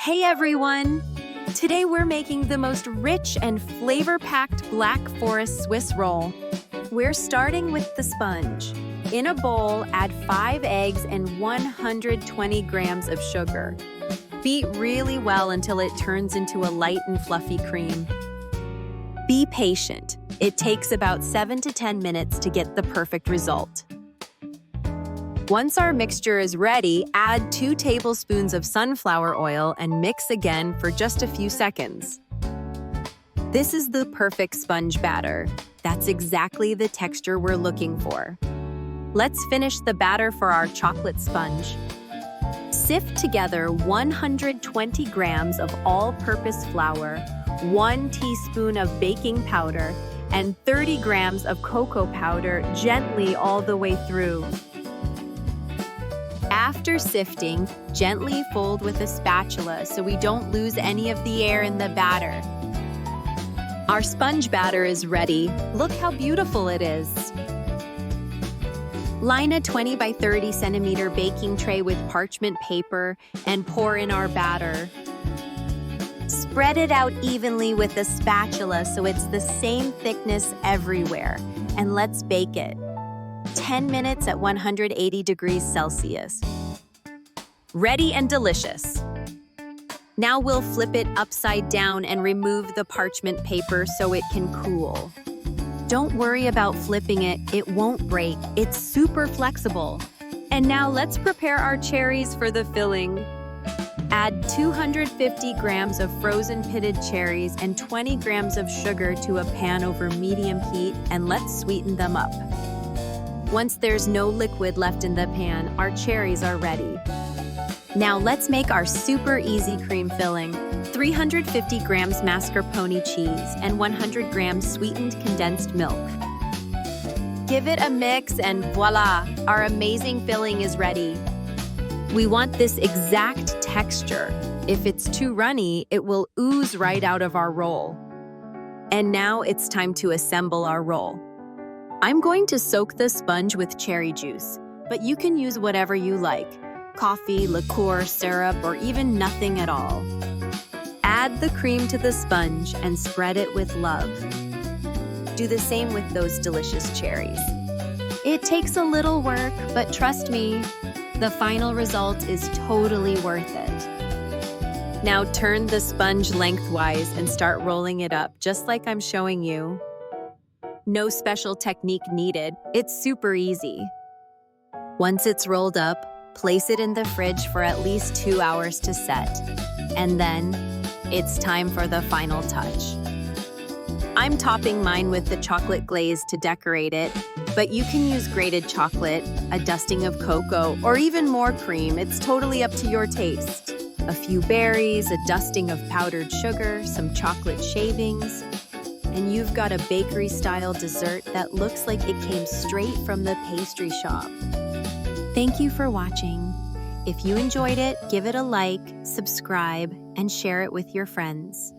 Hey everyone! Today we're making the most rich and flavor-packed Black Forest Swiss roll. We're starting with the sponge. In a bowl, add 5 eggs and 120 grams of sugar. Beat really well until it turns into a light and fluffy cream. Be patient. It takes about 7 to 10 minutes to get the perfect result. Once our mixture is ready, add 2 tablespoons of sunflower oil and mix again for just a few seconds. This is the perfect sponge batter. That's exactly the texture we're looking for. Let's finish the batter for our chocolate sponge. Sift together 120 grams of all-purpose flour, 1 teaspoon of baking powder, and 30 grams of cocoa powder gently all the way through. After sifting, gently fold with a spatula so we don't lose any of the air in the batter. Our sponge batter is ready. Look how beautiful it is. Line a 20 by 30 centimeter baking tray with parchment paper and pour in our batter. Spread it out evenly with a spatula so it's the same thickness everywhere, and let's bake it. 10 minutes at 180 degrees Celsius. Ready and delicious. Now we'll flip it upside down and remove the parchment paper so it can cool. Don't worry about flipping it, it won't break. It's super flexible. And now let's prepare our cherries for the filling. Add 250 grams of frozen pitted cherries and 20 grams of sugar to a pan over medium heat, and let's sweeten them up. Once there's no liquid left in the pan, our cherries are ready. Now let's make our super easy cream filling. 350 grams mascarpone cheese and 100 grams sweetened condensed milk. Give it a mix and voila, our amazing filling is ready. We want this exact texture. If it's too runny, it will ooze right out of our roll. And now it's time to assemble our roll. I'm going to soak the sponge with cherry juice, but you can use whatever you like. Coffee, liqueur, syrup, or even nothing at all. Add the cream to the sponge and spread it with love. Do the same with those delicious cherries. It takes a little work, but trust me, the final result is totally worth it. Now turn the sponge lengthwise and start rolling it up, just like I'm showing you. No special technique needed. It's super easy. Once it's rolled up, place it in the fridge for at least 2 hours to set. And then, it's time for the final touch. I'm topping mine with the chocolate glaze to decorate it, but you can use grated chocolate, a dusting of cocoa, or even more cream. It's totally up to your taste. A few berries, a dusting of powdered sugar, some chocolate shavings, and you've got a bakery-style dessert that looks like it came straight from the pastry shop. Thank you for watching. If you enjoyed it, give it a like, subscribe, and share it with your friends.